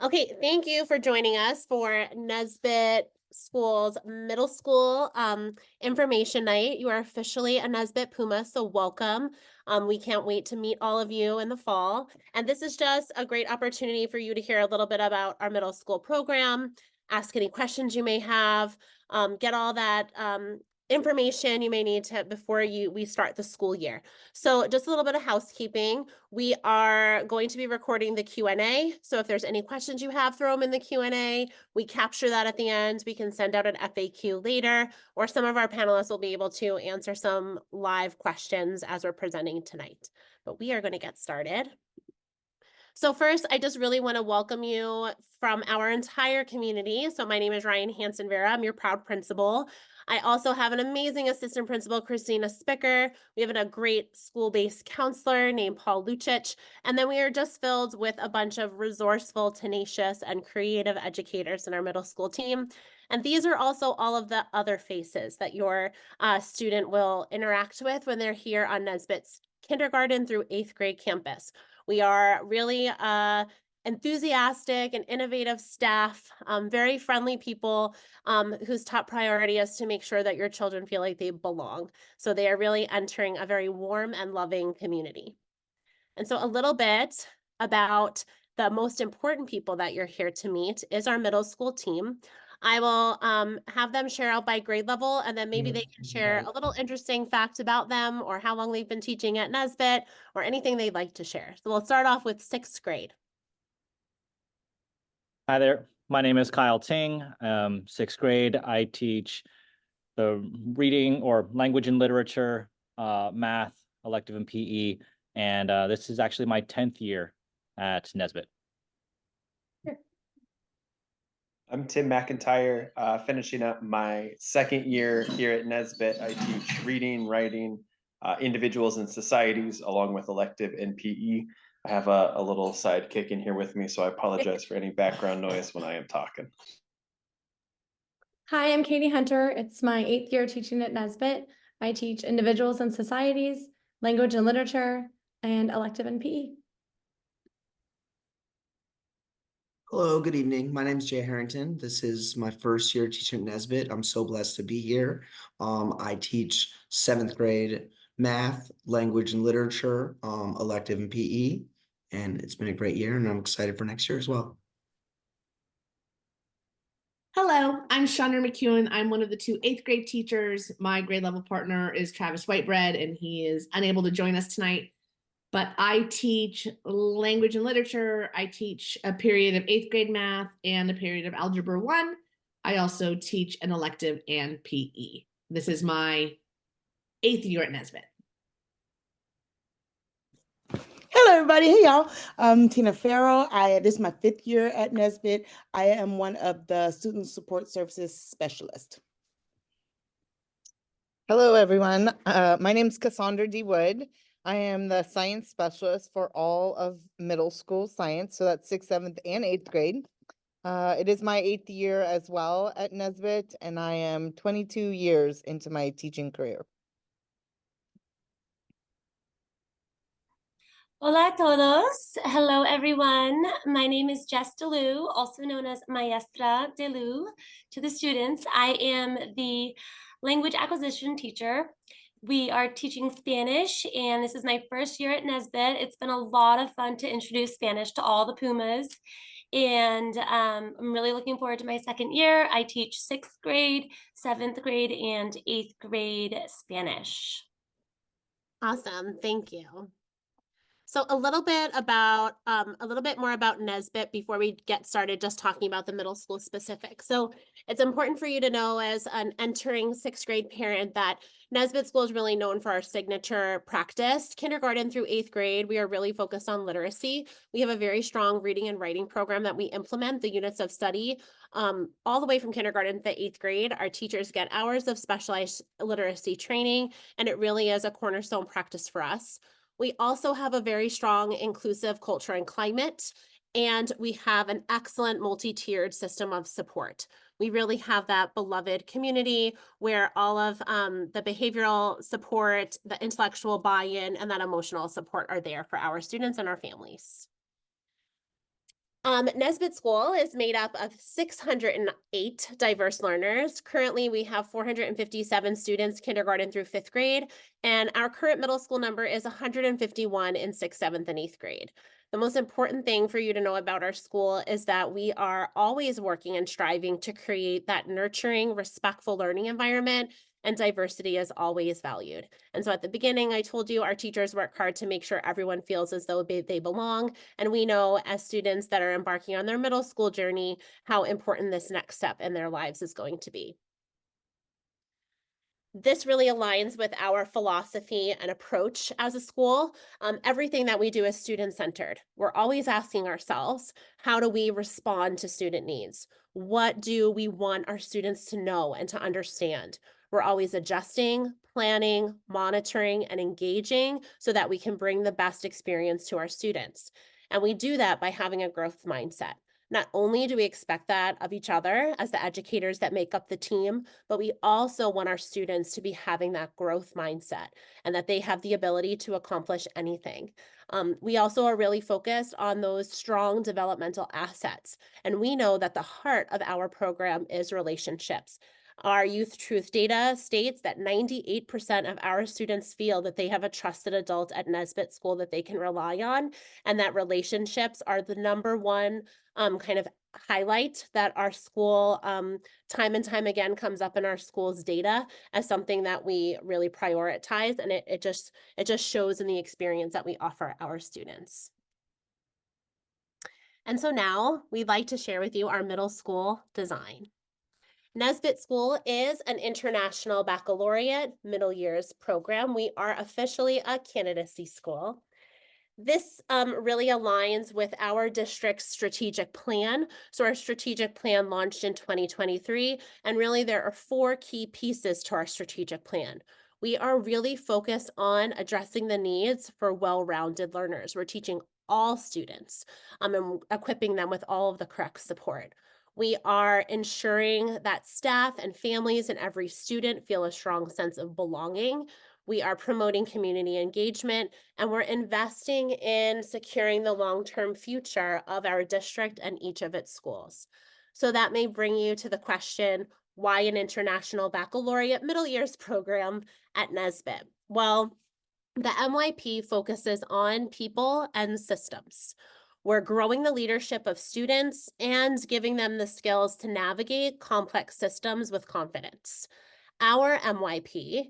Okay, thank you for joining us for Nesbit School's middle school information night. You are officially a Nesbit Puma, so welcome. We can't wait to meet all of you in the fall. And this is just a great opportunity for you to hear a little bit about our middle school program, ask any questions you may have, get all that information you may need to before we start the school year. So just a little bit of housekeeping. We are going to be recording the Q&A. So if there's any questions you have, throw them in the Q&A. We capture that at the end. We can send out an FAQ later, or some of our panelists will be able to answer some live questions as we're presenting tonight. But we are going to get started. So first, I just really want to welcome you from our entire community. So my name is Ryan Hansen-Vera. I'm your proud principal. I also have an amazing assistant principal, Christina Spicker. We have a great school-based counselor named Paul Lucic. And then we are just filled with a bunch of resourceful, tenacious, and creative educators in our middle school team. And these are also all of the other faces that your student will interact with when they're here on Nesbit's kindergarten through 8th grade campus. We are really enthusiastic and innovative staff, very friendly people whose top priority is to make sure that your children feel like they belong. So they are really entering a very warm and loving community. And so a little bit about the most important people that you're here to meet is our middle school team. I will have them share out by grade level, and then maybe they can share a little interesting fact about them or how long they've been teaching at Nesbit or anything they'd like to share. So we'll start off with 6th grade. Hi there, my name is Kyle Ting, 6th grade. I teach the reading or language and literature, math, elective and PE, and this is actually my 10th year at Nesbit. I'm Tim McIntyre, finishing up my 2nd year here at Nesbit. I teach reading, writing, individuals and societies, along with elective and PE. I have a little sidekick in here with me, so I apologize for any background noise when I am talking. Hi, I'm Katie Hunter. It's my 8th year teaching at Nesbit. I teach individuals and societies, language and literature, and elective and PE. Hello, good evening. My name is Jay Harrington. This is my 1st year teaching at Nesbit. I'm so blessed to be here. I teach 7th grade math, language and literature, elective and PE, and it's been a great year, and I'm excited for next year as well. Hello, I'm Chandra McEwen. I'm one of the 2 8th grade teachers. My grade level partner is Travis Whitebread, and he is unable to join us tonight. But I teach language and literature. I teach a period of 8th grade math and a period of algebra 1. I also teach an elective and PE. This is my 8th year at Nesbit. Hello, everybody. Hey, y'all. I'm Tina Farrell. This is my 5th year at Nesbit. I am one of the Student Support Services Specialists. Hello, everyone. My name is Cassandra D. Wood. I am the science specialist for all of middle school science, so that's 6th, 7th, and 8th grade. It is my 8th year as well at Nesbit, and I am 22 years into my teaching career. Hola a todos. Hello, everyone. My name is Jess DeLu, also known as Maestra DeLu to the students. I am the language acquisition teacher. We are teaching Spanish, and this is my 1st year at Nesbit. It's been a lot of fun to introduce Spanish to all the Pumas, and I'm really looking forward to my 2nd year. I teach 6th grade, 7th grade, and 8th grade Spanish. Awesome, thank you. So a little bit more about Nesbit before we get started just talking about the middle school specific. So it's important for you to know as an entering 6th grade parent that Nesbit School is really known for our signature practice. Kindergarten through 8th grade, we are really focused on literacy. We have a very strong reading and writing program that we implement, the units of study, all the way from kindergarten to 8th grade. Our teachers get hours of specialized literacy training, and it really is a cornerstone practice for us. We also have a very strong inclusive culture and climate, and we have an excellent multi-tiered system of support. We really have that beloved community where all of the behavioral support, the intellectual buy-in, and that emotional support are there for our students and our families. Nesbit School is made up of 608 diverse learners. Currently, we have 457 students, kindergarten through 5th grade, and our current middle school number is 151 in 6th, 7th, and 8th grade. The most important thing for you to know about our school is that we are always working and striving to create that nurturing, respectful learning environment, and diversity is always valued. And so at the beginning, I told you our teachers work hard to make sure everyone feels as though they belong. And we know as students that are embarking on their middle school journey, how important this next step in their lives is going to be. This really aligns with our philosophy and approach as a school. Everything that we do is student-centered. We're always asking ourselves, how do we respond to student needs? What do we want our students to know and to understand? We're always adjusting, planning, monitoring, and engaging so that we can bring the best experience to our students. And we do that by having a growth mindset. Not only do we expect that of each other as the educators that make up the team, but we also want our students to be having that growth mindset and that they have the ability to accomplish anything. We also are really focused on those strong developmental assets. And we know that the heart of our program is relationships. Our Youth Truth data states that 98% of our students feel that they have a trusted adult at Nesbit School that they can rely on, and that relationships are the number one kind of highlight that our school time and time again comes up in our school's data as something that we really prioritize, and it just shows in the experience that we offer our students. And so now we'd like to share with you our middle school design. Nesbit School is an international baccalaureate middle years program. We are officially a candidacy school. This really aligns with our district's strategic plan. So our strategic plan launched in 2023, and really there are 4 key pieces to our strategic plan. We are really focused on addressing the needs for well-rounded learners. We're teaching all students and equipping them with all of the correct support. We are ensuring that staff and families and every student feel a strong sense of belonging. We are promoting community engagement, and we're investing in securing the long-term future of our district and each of its schools. So that may bring you to the question, why an international baccalaureate middle years program at Nesbit? Well, the MYP focuses on people and systems. We're growing the leadership of students and giving them the skills to navigate complex systems with confidence. Our MYP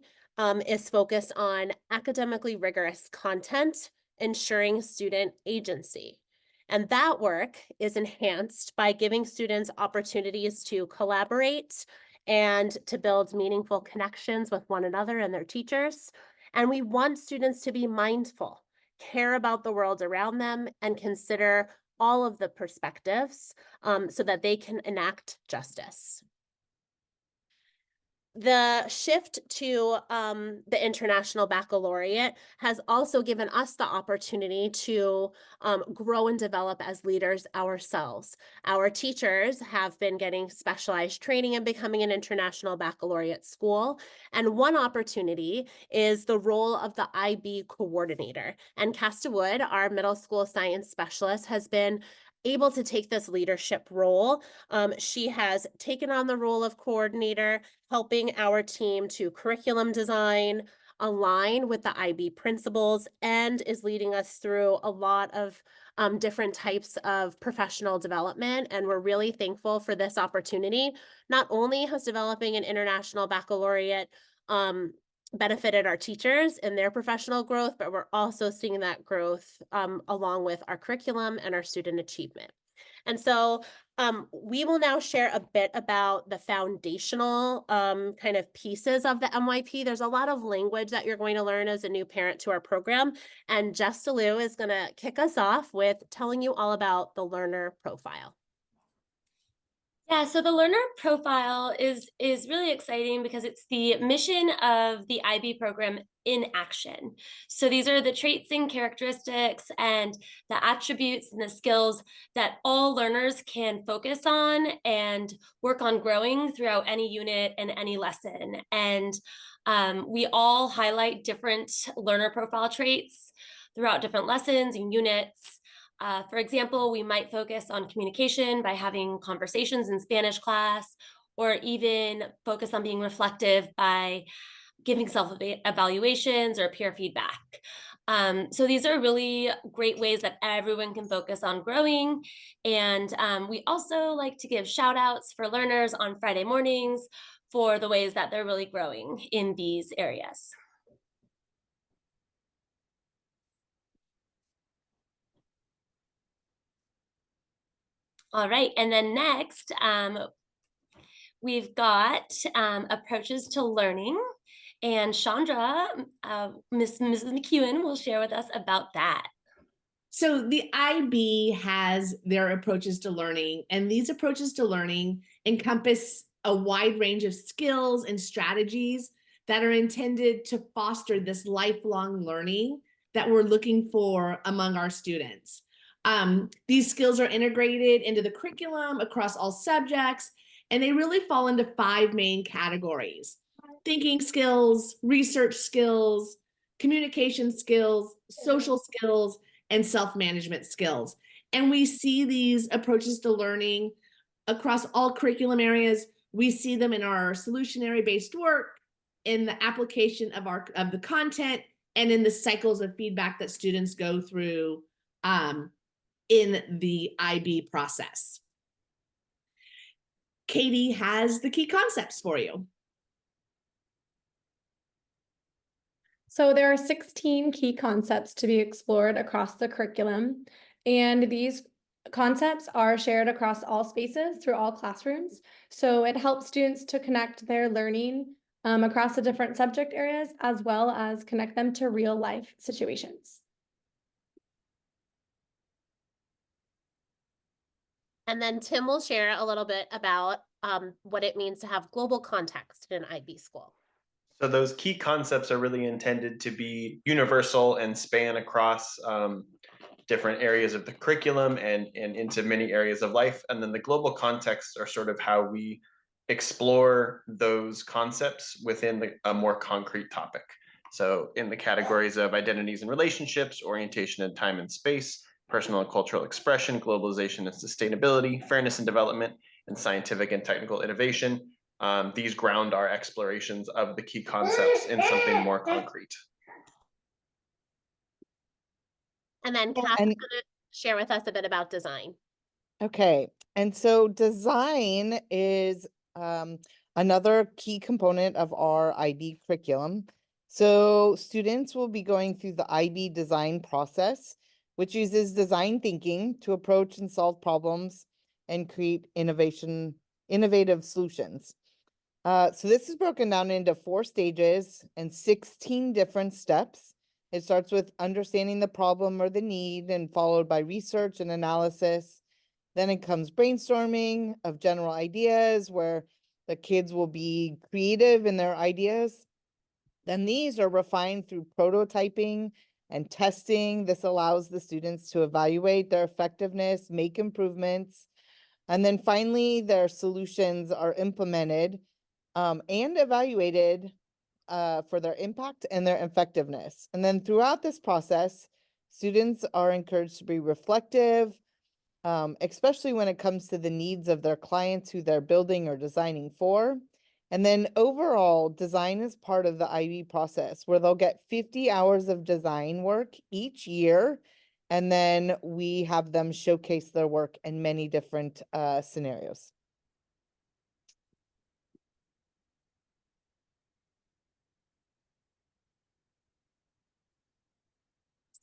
is focused on academically rigorous content, ensuring student agency. And that work is enhanced by giving students opportunities to collaborate and to build meaningful connections with one another and their teachers. And we want students to be mindful, care about the world around them, and consider all of the perspectives so that they can enact justice. The shift to the International Baccalaureate has also given us the opportunity to grow and develop as leaders ourselves. Our teachers have been getting specialized training and becoming an International Baccalaureate school. And one opportunity is the role of the IB coordinator. And Casta Wood, our middle school science specialist, has been able to take this leadership role. She has taken on the role of coordinator, helping our team to curriculum design, align with the IB principles, and is leading us through a lot of different types of professional development. And we're really thankful for this opportunity. Not only has developing an international baccalaureate benefited our teachers in their professional growth, but we're also seeing that growth along with our curriculum and our student achievement. And so we will now share a bit about the foundational kind of pieces of the MYP. There's a lot of language that you're going to learn as a new parent to our program. And Jess DeLu is going to kick us off with telling you all about the learner profile. Yeah, so the learner profile is really exciting because it's the mission of the IB program in action. So these are the traits and characteristics and the attributes and the skills that all learners can focus on and work on growing throughout any unit and any lesson. And we all highlight different learner profile traits throughout different lessons and units. For example, we might focus on communication by having conversations in Spanish class, or even focus on being reflective by giving self-evaluations or peer feedback. So these are really great ways that everyone can focus on growing. And we also like to give shout outs for learners on Friday mornings for the ways that they're really growing in these areas. All right, and then next, we've got approaches to learning. And Chandra, Mrs. McEwen will share with us about that. So the IB has their approaches to learning, and these approaches to learning encompass a wide range of skills and strategies that are intended to foster this lifelong learning that we're looking for among our students. These skills are integrated into the curriculum across all subjects, and they really fall into 5 main categories: thinking skills, research skills, communication skills, social skills, and self-management skills. And we see these approaches to learning across all curriculum areas. We see them in our solutionary-based work, in the application of the content, and in the cycles of feedback that students go through in the IB process. Katie has the key concepts for you. So there are 16 key concepts to be explored across the curriculum, and these concepts are shared across all spaces through all classrooms. So it helps students to connect their learning across the different subject areas, as well as connect them to real life situations. And then Tim will share a little bit about what it means to have global context in an IB school. So those key concepts are really intended to be universal and span across different areas of the curriculum and into many areas of life. And then the global contexts are sort of how we explore those concepts within a more concrete topic. So in the categories of identities and relationships, orientation and time and space, personal and cultural expression, globalization and sustainability, fairness and development, and scientific and technical innovation. These ground our explorations of the key concepts in something more concrete. And then Kath is going to share with us a bit about design. Okay, and so design is another key component of our IB curriculum. So students will be going through the IB design process, which uses design thinking to approach and solve problems and create innovative solutions. So this is broken down into 4 stages and 16 different steps. It starts with understanding the problem or the need, and followed by research and analysis. Then it comes brainstorming of general ideas, where the kids will be creative in their ideas. Then these are refined through prototyping and testing. This allows the students to evaluate their effectiveness, make improvements. And then finally, their solutions are implemented and evaluated for their impact and their effectiveness. And then throughout this process, students are encouraged to be reflective, especially when it comes to the needs of their clients who they're building or designing for. And then overall, design is part of the IB process, where they'll get 50 hours of design work each year. And then we have them showcase their work in many different scenarios.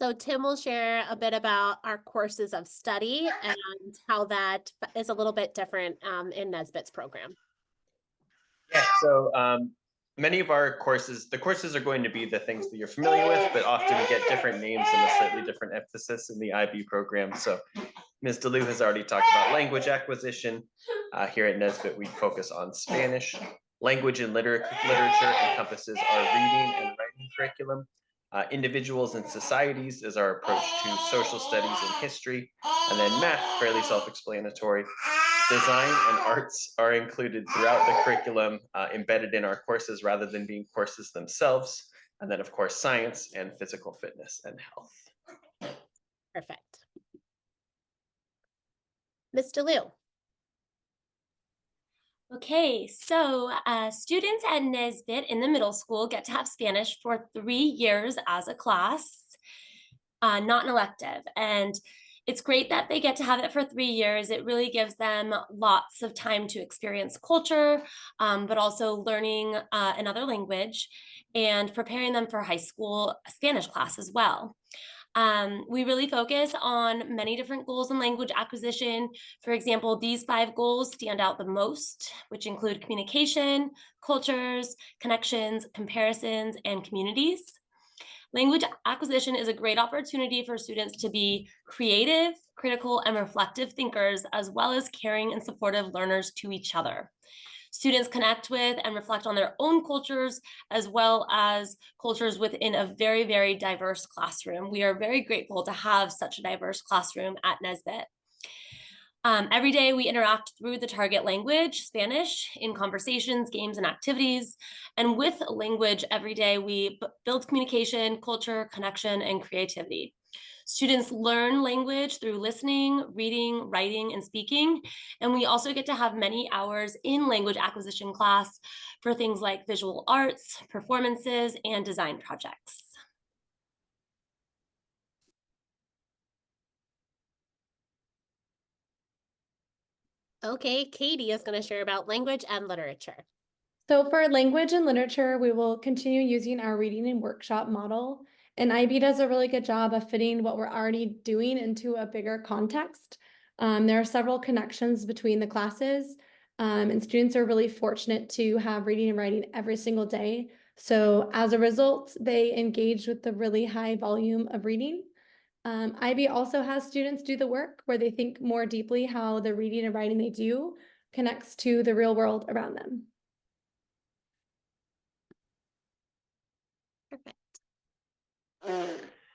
So Tim will share a bit about our courses of study and how that is a little bit different in Nesbit's program. Yeah, so many of our courses, the courses are going to be the things that you're familiar with, but often get different names and a slightly different emphasis in the IB program. So Ms. DeLu has already talked about language acquisition. Here at Nesbit, we focus on Spanish. Language and literature encompasses our reading and writing curriculum. Individuals and societies is our approach to social studies and history. And then math, fairly self-explanatory. Design and arts are included throughout the curriculum, embedded in our courses rather than being courses themselves. And then, of course, science and physical fitness and health. Perfect. Ms. DeLu. Okay, so students at Nesbit in the middle school get to have Spanish for 3 years as a class, not an elective. And it's great that they get to have it for 3 years. It really gives them lots of time to experience culture, but also learning another language and preparing them for high school Spanish class as well. We really focus on many different goals in language acquisition. For example, these 5 goals stand out the most, which include communication, cultures, connections, comparisons, and communities. Language acquisition is a great opportunity for students to be creative, critical, and reflective thinkers, as well as caring and supportive learners to each other. Students connect with and reflect on their own cultures, as well as cultures within a very, very diverse classroom. We are very grateful to have such a diverse classroom at Nesbit. Every day we interact through the target language, Spanish, in conversations, games, and activities. And with language every day, we build communication, culture, connection, and creativity. Students learn language through listening, reading, writing, and speaking. And we also get to have many hours in language acquisition class for things like visual arts, performances, and design projects. Okay, Katie is going to share about language and literature. So for language and literature, we will continue using our reading and workshop model. And IB does a really good job of fitting what we're already doing into a bigger context. There are several connections between the classes, and students are really fortunate to have reading and writing every single day. So as a result, they engage with the really high volume of reading. IB also has students do the work where they think more deeply how the reading and writing they do connects to the real world around them. Perfect.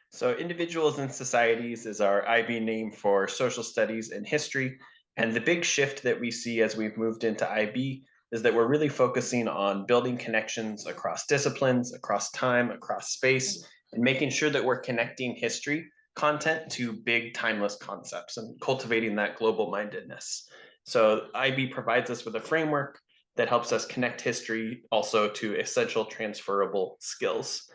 So individuals and societies is our IB name for social studies and history. And the big shift that we see as we've moved into IB is that we're really focusing on building connections across disciplines, across time, across space, and making sure that we're connecting history content to big timeless concepts and cultivating that global mindedness. So IB provides us with a framework that helps us connect history also to essential transferable skills.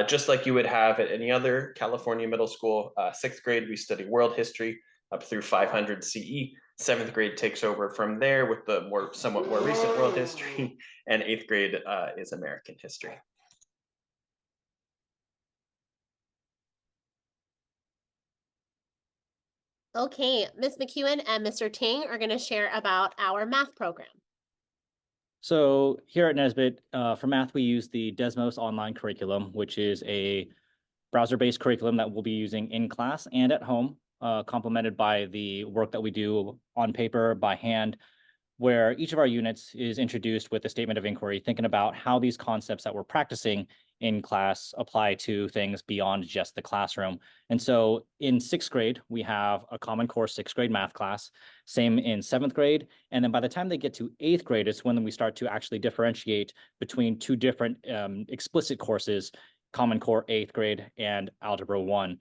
Just like you would have at any other California middle school, 6th grade, we study world history up through 500 CE. 7th grade takes over from there with the somewhat more recent world history, and 8th grade is American history. Okay, Ms. McEwen and Mr. Ting are going to share about our math program. So here at Nesbit, for math, we use the Desmos online curriculum, which is a browser-based curriculum that we'll be using in class and at home, complemented by the work that we do on paper by hand, where each of our units is introduced with a statement of inquiry, thinking about how these concepts that we're practicing in class apply to things beyond just the classroom. And so in 6th grade, we have a Common Core 6th grade math class, same in 7th grade. And then by the time they get to 8th grade, it's when we start to actually differentiate between 2 different explicit courses, Common Core 8th grade and Algebra 1.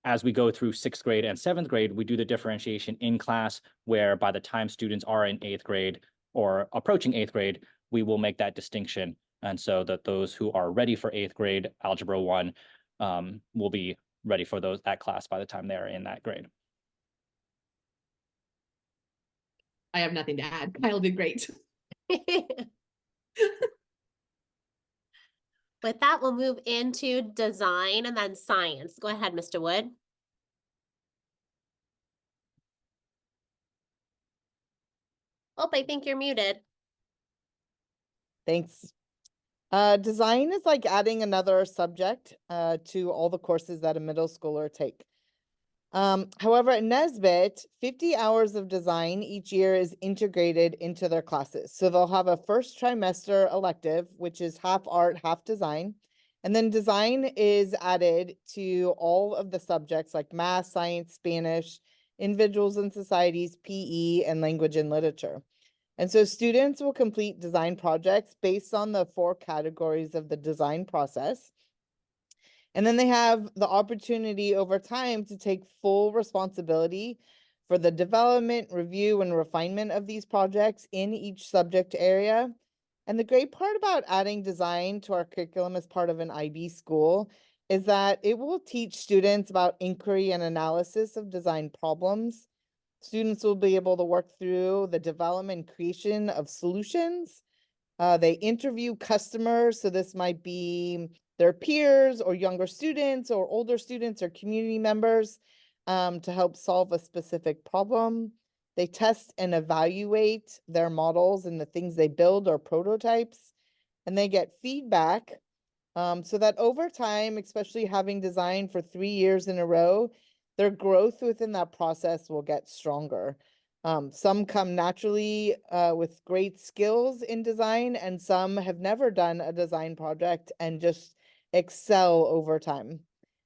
As we go through 6th grade and 7th grade, we do the differentiation in class, where by the time students are in 8th grade or approaching 8th grade, we will make that distinction. And so that those who are ready for 8th grade Algebra 1 will be ready for that class by the time they're in that grade. I have nothing to add. Kyle did great. With that, we'll move into design and then science. Go ahead, Mr. Wood. Oh, I think you're muted. Thanks. Design is like adding another subject to all the courses that a middle schooler take. However, at Nesbit, 50 hours of design each year is integrated into their classes. So they'll have a first trimester elective, which is half art, half design. And then design is added to all of the subjects like math, science, Spanish, individuals and societies, PE, and language and literature. And so students will complete design projects based on the 4 categories of the design process. And then they have the opportunity over time to take full responsibility for the development, review, and refinement of these projects in each subject area. And the great part about adding design to our curriculum as part of an IB school is that it will teach students about inquiry and analysis of design problems. Students will be able to work through the development and creation of solutions. They interview customers, so this might be their peers or younger students or older students or community members to help solve a specific problem. They test and evaluate their models and the things they build or prototypes, and they get feedback so that over time, especially having designed for 3 years in a row, their growth within that process will get stronger. Some come naturally with great skills in design, and some have never done a design project and just excel over time.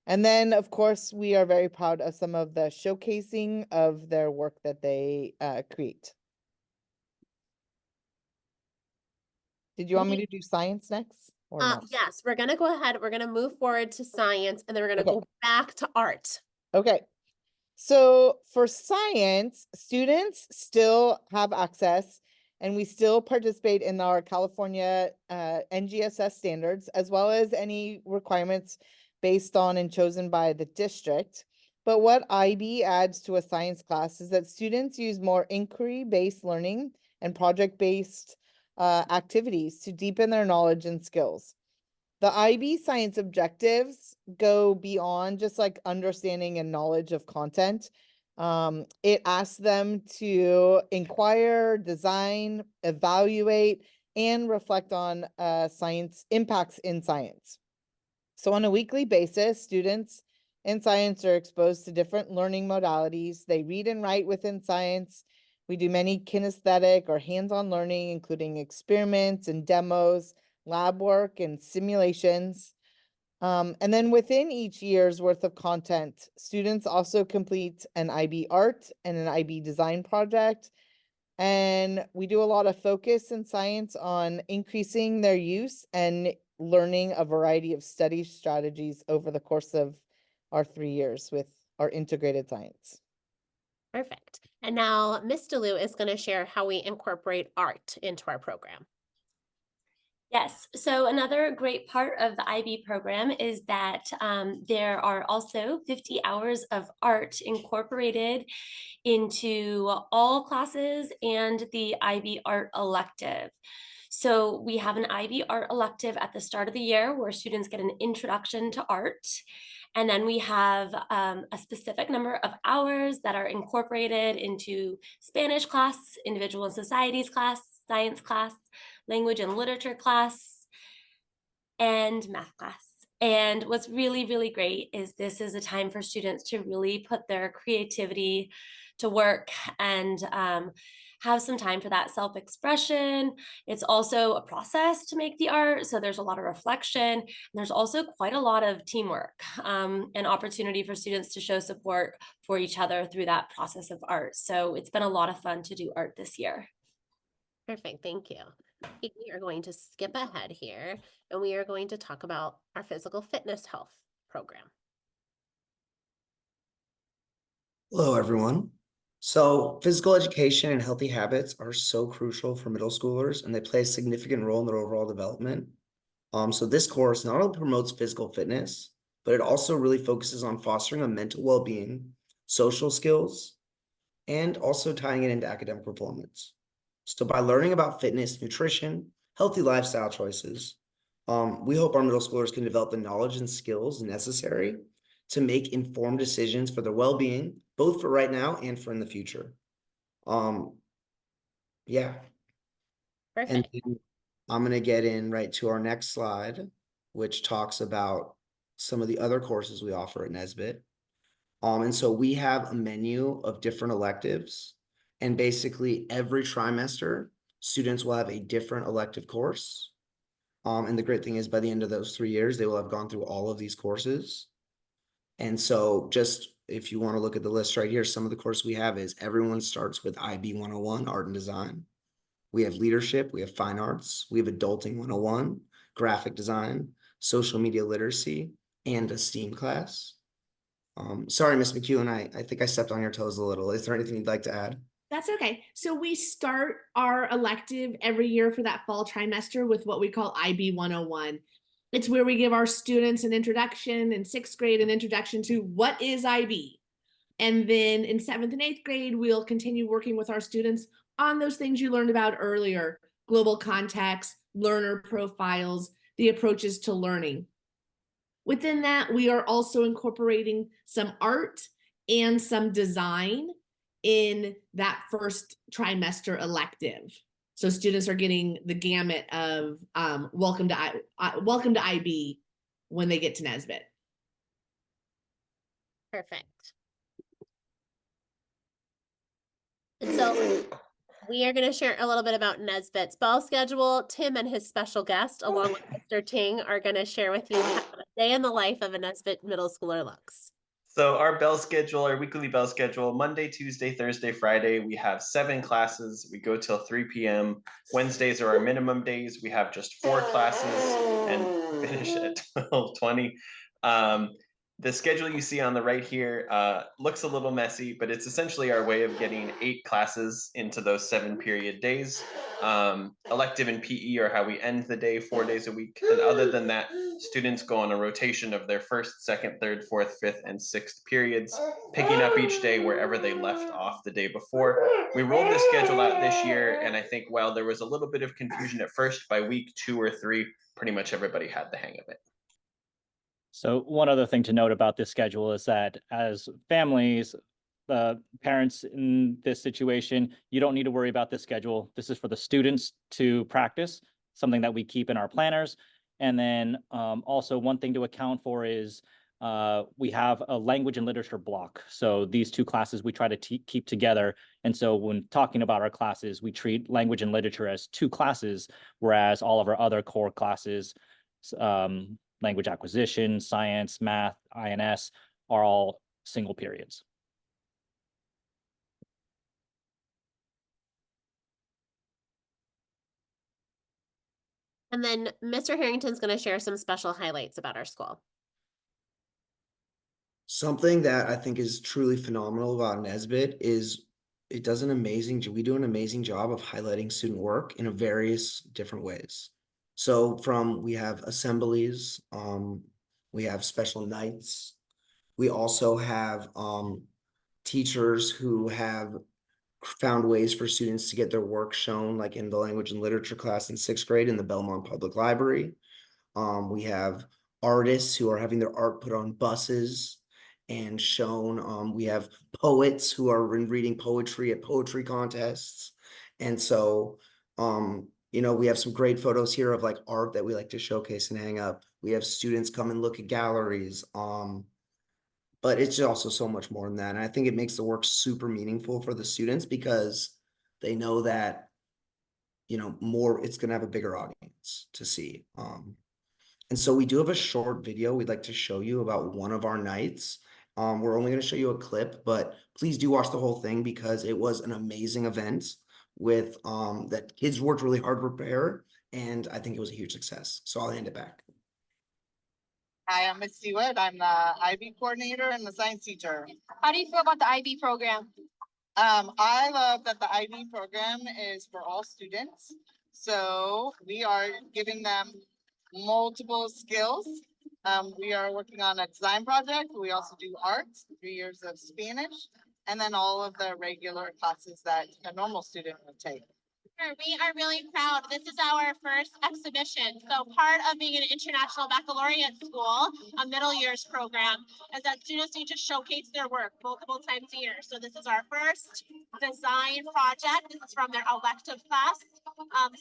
And then, of course, we are very proud of some of the showcasing of their work that they create. Did you want me to do science next? Or not? Yes, we're gonna go ahead. We're gonna move forward to science, and then we're gonna Okay. go back to art. Okay. So for science, students still have access and we still participate in our California NGSS standards, as well as any requirements based on and chosen by the district. But what IB adds to a science class is that students use more inquiry-based learning and project-based activities to deepen their knowledge and skills. The IB science objectives go beyond just like understanding and knowledge of content. It asks them to inquire, design, evaluate, and reflect on science impacts in science. So on a weekly basis, students in science are exposed to different learning modalities. They read and write within science. We do many kinesthetic or hands-on learning, including experiments and demos, lab work and simulations. And then within each year's worth of content, students also complete an IB art and an IB design project. And we do a lot of focus in science on increasing their use and learning a variety of study strategies over the course of our 3 years with our integrated science. Perfect. And now Miss DeLu is gonna share how we incorporate art into our program. Yes, so another great part of the IB program is that there are also 50 hours of art incorporated into all classes and the IB art elective. So we have an IB art elective at the start of the year where students get an introduction to art. And then we have a specific number of hours that are incorporated into Spanish class, individual and societies class, science class, language and literature class, and math class. And what's really, really great is this is a time for students to really put their creativity to work and have some time for that self-expression. It's also a process to make the art, so there's a lot of reflection. And there's also quite a lot of teamwork and opportunity for students to show support for each other through that process of art. So it's been a lot of fun to do art this year. Perfect, thank you. We are going to skip ahead here, and we are going to talk about our physical fitness health program. Hello, everyone. So physical education and healthy habits are so crucial for middle schoolers, and they play a significant role in their overall development. So this course not only promotes physical fitness, but it also really focuses on fostering a mental well-being, social skills, and also tying it into academic performance. So by learning about fitness, nutrition, healthy lifestyle choices, we hope our middle schoolers can develop the knowledge and skills necessary to make informed decisions for their well-being, both for right now and for in the future. Yeah. Perfect. And then I'm going to get in right to our next slide, which talks about some of the other courses we offer at Nesbit. And so we have a menu of different electives, and basically every trimester, students will have a different elective course. And the great thing is by the end of those 3 years, they will have gone through all of these courses. And so just if you want to look at the list right here, some of the courses we have is everyone starts with IB 101, Art and Design. We have Leadership, we have Fine Arts, we have Adulting 101, Graphic Design, Social Media Literacy, and a STEAM class. Sorry, Miss McEwen, I think I stepped on your toes a little. Is there anything you'd like to add? That's okay. So we start our elective every year for that fall trimester with what we call IB 101. It's where we give our students an introduction in 6th grade, an introduction to what is IB. And then in 7th and 8th grade, we'll continue working with our students on those things you learned about earlier: global context, learner profiles, the approaches to learning. Within that, we are also incorporating some art and some design in that first trimester elective. So students are getting the gamut of welcome to IB when they get to Nesbit. Perfect. And so we are going to share a little bit about Nesbit's bell schedule. Tim and his special guest, along with Mr. Ting, are going to share with you how a day in the life of a Nesbit middle schooler looks. So our bell schedule, our weekly bell schedule, Monday, Tuesday, Thursday, Friday, we have 7 classes. We go till 3 p.m. Wednesdays are our minimum days. We have just 4 classes and finish at 12:20. The schedule you see on the right here looks a little messy, but it's essentially our way of getting 8 classes into those 7-period days. Elective and PE are how we end the day 4 days a week. And other than that, students go on a rotation of their 1st, 2nd, 3rd, 4th, 5th, and 6th periods, picking up each day wherever they left off the day before. We rolled the schedule out this year, and I think while there was a little bit of confusion at first, by week 2 or 3, pretty much everybody had the hang of it. So one other thing to note about this schedule is that as families, parents in this situation, you don't need to worry about this schedule. This is for the students to practice, something that we keep in our planners. And then also one thing to account for is we have a language and literature block. So these 2 classes we try to keep together. And so when talking about our classes, we treat language and literature as 2 classes, whereas all of our other core classes, language acquisition, science, math, INS, are all single periods. And then Mr. Harrington's going to share some special highlights about our school. Something that I think is truly phenomenal about Nesbit is we do an amazing job of highlighting student work in various different ways. So we have assemblies, we have special nights. We also have teachers who have found ways for students to get their work shown, like in the language and literature class in 6th grade in the Belmont Public Library. We have artists who are having their art put on buses and shown. We have poets who are reading poetry at poetry contests. And so, we have some great photos here of like art that we like to showcase and hang up. We have students come and look at galleries. But it's also so much more than that. And I think it makes the work super meaningful for the students because they know that, it's going to have a bigger audience to see. And so we do have a short video we'd like to show you about one of our nights. We're only going to show you a clip, but please do watch the whole thing because it was an amazing event with that kids worked really hard to prepare, and I think it was a huge success. So I'll hand it back. Hi, I'm Miss Stewart. I'm the IB coordinator and the science teacher. How do you feel about the IB program? I love that the IB program is for all students. So we are giving them multiple skills. We are working on a design project. We also do art, 3 years of Spanish, and then all of the regular classes that a normal student would take. We are really proud. This is our first exhibition. So part of being an international baccalaureate school, a middle years program, is that students need to showcase their work multiple times a year. So this is our first design project. This is from their elective class.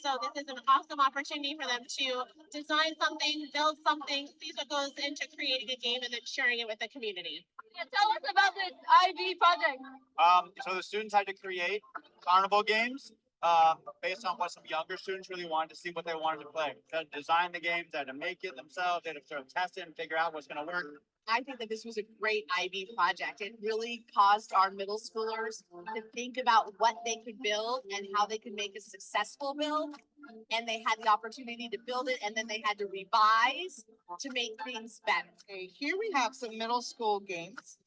So this is an awesome opportunity for them to design something, build something, see what goes into creating a game and then sharing it with the community. Yeah, tell us about this IB project. So the students had to create carnival games based on what some younger students really wanted to see what they wanted to play. They had to design the games, they had to make it themselves, they had to sort of test it and figure out what's going to work. I think that this was a great IB project. It really caused our middle schoolers to think about what they could build and how they could make a successful build. And they had the opportunity to build it, and then they had to revise to make things better. Okay, here we have some middle school games.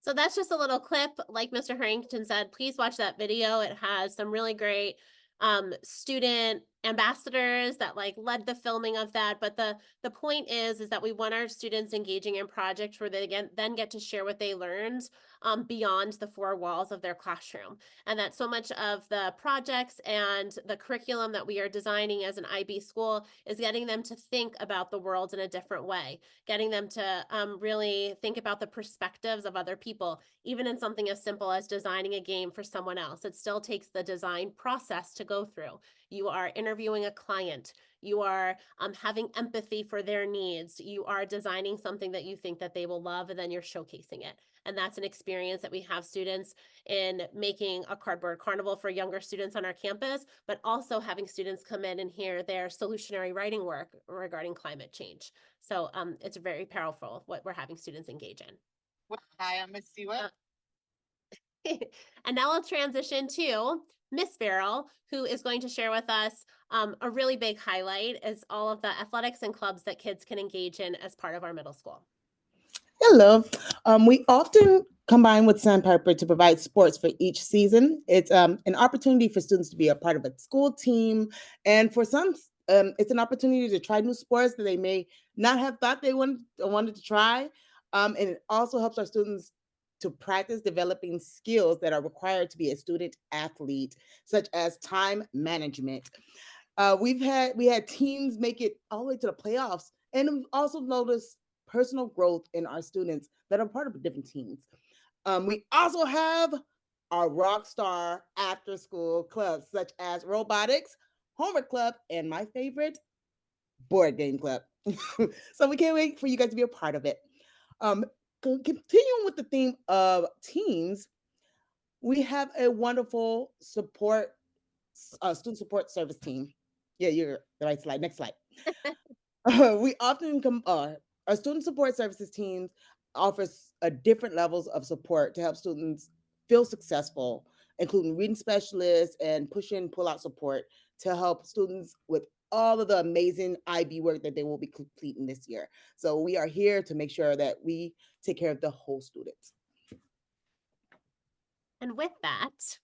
So that's just a little clip. Like Mr. Harrington said, please watch that video. It has some really great student ambassadors that like led the filming of that. But the point is that we want our students engaging in projects where they then get to share what they learned beyond the four walls of their classroom. And that so much of the projects and the curriculum that we are designing as an IB school is getting them to think about the world in a different way, getting them to really think about the perspectives of other people, even in something as simple as designing a game for someone else. It still takes the design process to go through. You are interviewing a client. You are having empathy for their needs. You are designing something that you think that they will love, and then you're showcasing it. And that's an experience that we have students in making a cardboard carnival for younger students on our campus, but also having students come in and hear their solutionary writing work regarding climate change. So it's very powerful what we're having students engage in. Hi, I'm Miss Stewart. And now I'll transition to Miss Farrell, who is going to share with us a really big highlight is all of the athletics and clubs that kids can engage in as part of our middle school. Hello. We often combine with Sandpiper to provide sports for each season. It's an opportunity for students to be a part of a school team. And for some, it's an opportunity to try new sports that they may not have thought they wanted to try. And it also helps our students to practice developing skills that are required to be a student athlete, such as time management. We had teams make it all the way to the playoffs, and we've also noticed personal growth in our students that are part of different teams. We also have our rock star after school clubs, such as robotics, homework club, and my favorite, board game club. So we can't wait for you guys to be a part of it. Continuing with the theme of teams, we have a wonderful student support service team. Yeah, you're the right slide. Next slide. We often our student support services teams offers different levels of support to help students feel successful, including reading specialists and push in, pull out support to help students with all of the amazing IB work that they will be completing this year. So we are here to make sure that we take care of the whole students. And with that,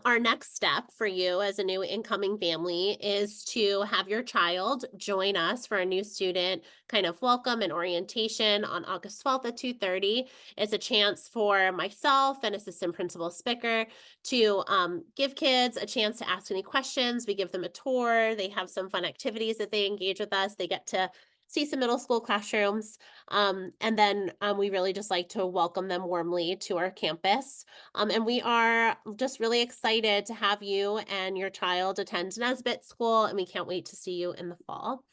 our next step for you as a new incoming family is to have your child join us for a new student kind of welcome and orientation on August 12th at 2:30. It's a chance for myself and Assistant Principal Spicker to give kids a chance to ask any questions. We give them a tour. They have some fun activities that they engage with us. They get to see some middle school classrooms. And then we really just like to welcome them warmly to our campus. And we are just really excited to have you and your child attend Nesbit School, and we can't wait to see you in the fall.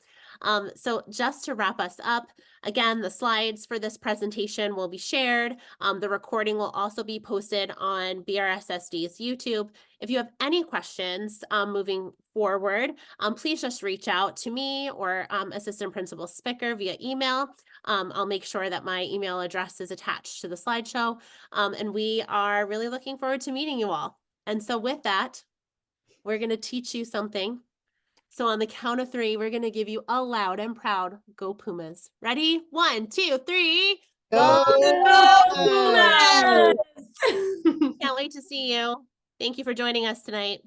So just to wrap us up, again, the slides for this presentation will be shared. The recording will also be posted on BRSSD's YouTube. If you have any questions moving forward, please just reach out to me or Assistant Principal Spicker via email. I'll make sure that my email address is attached to the slideshow. And we are really looking forward to meeting you all. And so with that, we're going to teach you something. So on the count of 3, we're going to give you a loud and proud Go Pumas. Ready? 1, 2, 3. Go Pumas! Can't wait to see you. Thank you for joining us tonight.